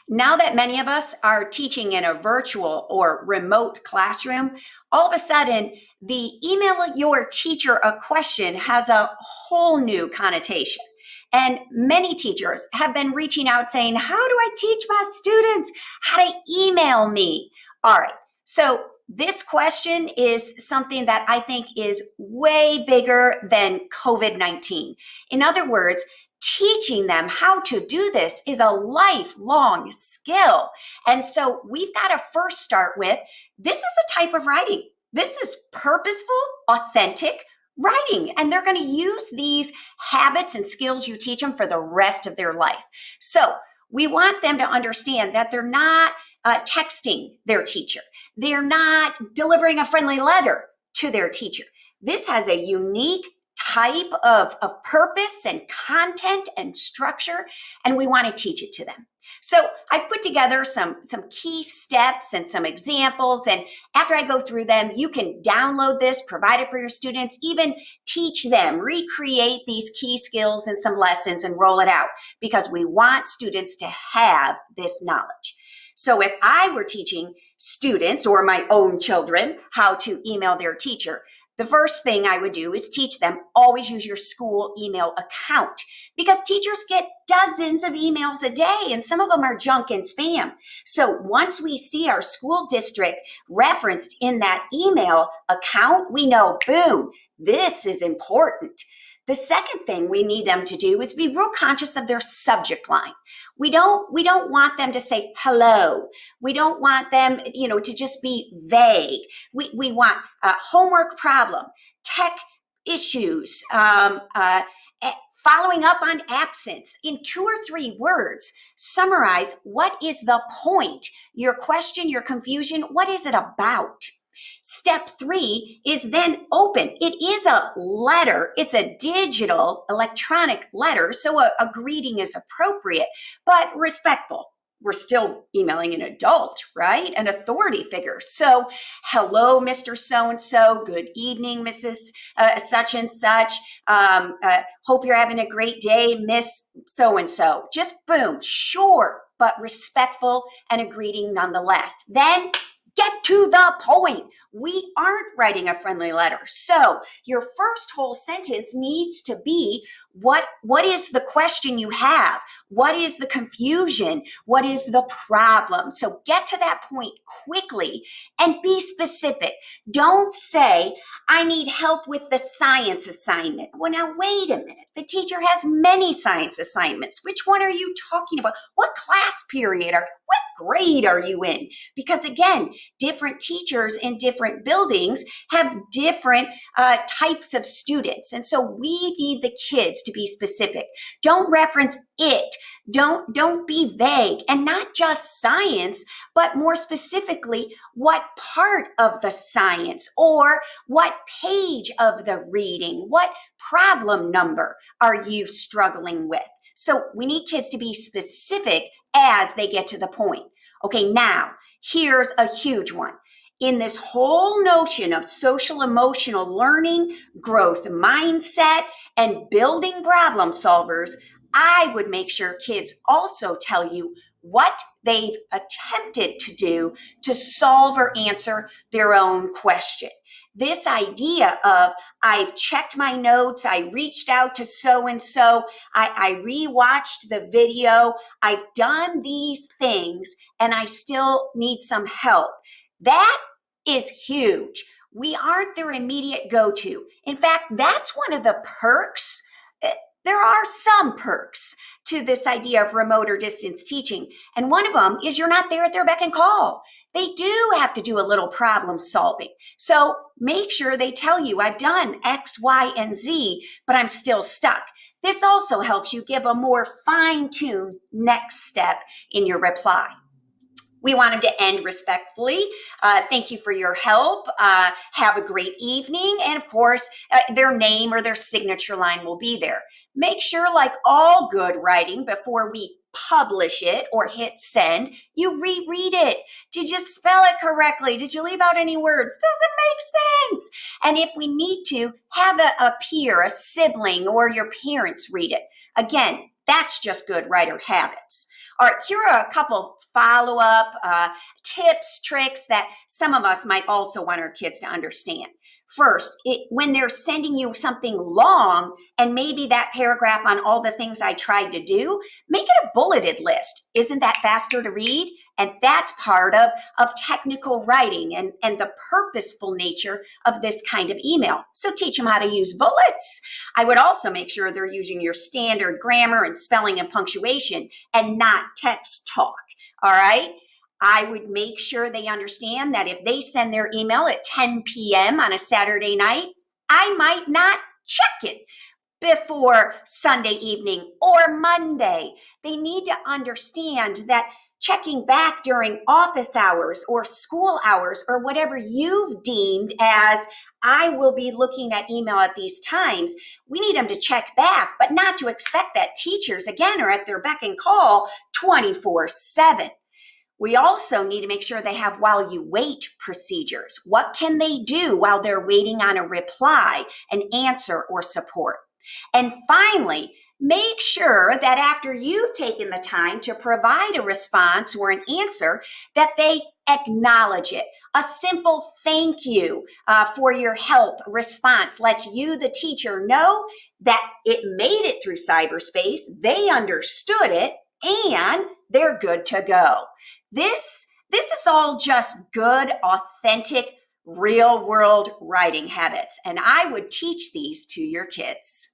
Now that many of us are teaching in a virtual or remote classroom, all of a sudden, the email your teacher a question has a whole new connotation. And many teachers have been reaching out saying, how do I teach my students how to email me? All right. So this question is something that I think is way bigger than COVID-19. In other words, teaching them how to do this is a lifelong skill. And so we've got to first start with this is a type of writing. This is purposeful, authentic writing. And they're going to use these habits and skills you teach them for the rest of their life. So we want them to understand that they're not texting their teacher. They're not delivering a friendly letter to their teacher. This has a unique type of purpose and content and structure, and we want to teach it to them. So I've put together some key steps and some examples, and after I go through them, you can download this, provide it for your students, even teach them, recreate these key skills in some lessons and roll it out, because we want students to have this knowledge. So if I were teaching students or my own children how to email their teacher, the first thing I would do is teach them always use your school email account, because teachers get dozens of emails a day and some of them are junk and spam. So once we see our school district referenced in that email account, we know, boom, this is important. The second thing we need them to do is be real conscious of their subject line. We don't want them to say hello. We don't want them, to just be vague. We want homework problem, tech issues, following up on absence. In 2 or 3 words, summarize what is the point, your question, your confusion, what is it about? Step 3 is then open. It is a letter. It's a digital electronic letter. So a greeting is appropriate, but respectful. We're still emailing an adult, right? An authority figure. So, hello, Mr. So-and-so. Good evening, Mrs. Such and such. Hope you're having a great day, Miss So-and-so. Just boom, short, but respectful and a greeting nonetheless. Then get to the point. We aren't writing a friendly letter. So your first whole sentence needs to be what is the question you have? What is the confusion? What is the problem? So get to that point quickly and be specific. Don't say, I need help with the science assignment. Well, now wait a minute. The teacher has many science assignments. Which one are you talking about? What class period what grade are you in? Because again, different teachers in different buildings have different types of students. And so we need the kids to be specific. Don't reference it. Don't be vague, and not just science, but more specifically, what part of the science or what page of the reading, what problem number are you struggling with? So we need kids to be specific as they get to the point. Okay, now here's a huge one. In this whole notion of social emotional learning, growth mindset, and building problem solvers, I would make sure kids also tell you what they've attempted to do to solve or answer their own question. This idea of I've checked my notes, I reached out to so-and-so, I rewatched the video, I've done these things, and I still need some help. That is huge. We aren't their immediate go-to. In fact, that's one of the perks. There are some perks to this idea of remote or distance teaching. And one of them is you're not there at their beck and call. They do have to do a little problem solving. So make sure they tell you, I've done X, Y, and Z, but I'm still stuck. This also helps you give a more fine-tuned next step in your reply. We want them to end respectfully. Thank you for your help. Have a great evening. And of course, their name or their signature line will be there. Make sure, like all good writing, before we publish it or hit send, you reread it. Did you spell it correctly? Did you leave out any words? Does it make sense? And if we need to, have a peer, a sibling, or your parents read it. Again, that's just good writer habits. All right, here are a couple follow-up tips, tricks that some of us might also want our kids to understand. First, when they're sending you something long and maybe that paragraph on all the things I tried to do, make it a bulleted list. Isn't that faster to read? And that's part of technical writing and the purposeful nature of this kind of email. So teach them how to use bullets. I would also make sure they're using your standard grammar and spelling and punctuation and not text talk. All right. I would make sure they understand that if they send their email at 10 p.m. on a Saturday night, I might not check it before Sunday evening or Monday. They need to understand that checking back during office hours or school hours or whatever you've deemed as I will be looking at email at these times, we need them to check back, but not to expect that teachers, again, are at their beck and call 24/7. We also need to make sure they have while you wait procedures. What can they do while they're waiting on a reply, an answer, or support? And finally, make sure that after you've taken the time to provide a response or an answer, that they acknowledge it. A simple thank you for your help response lets you, the teacher, know that it made it through cyberspace, they understood it, and they're good to go. This is all just good, authentic, real world writing habits, and I would teach these to your kids.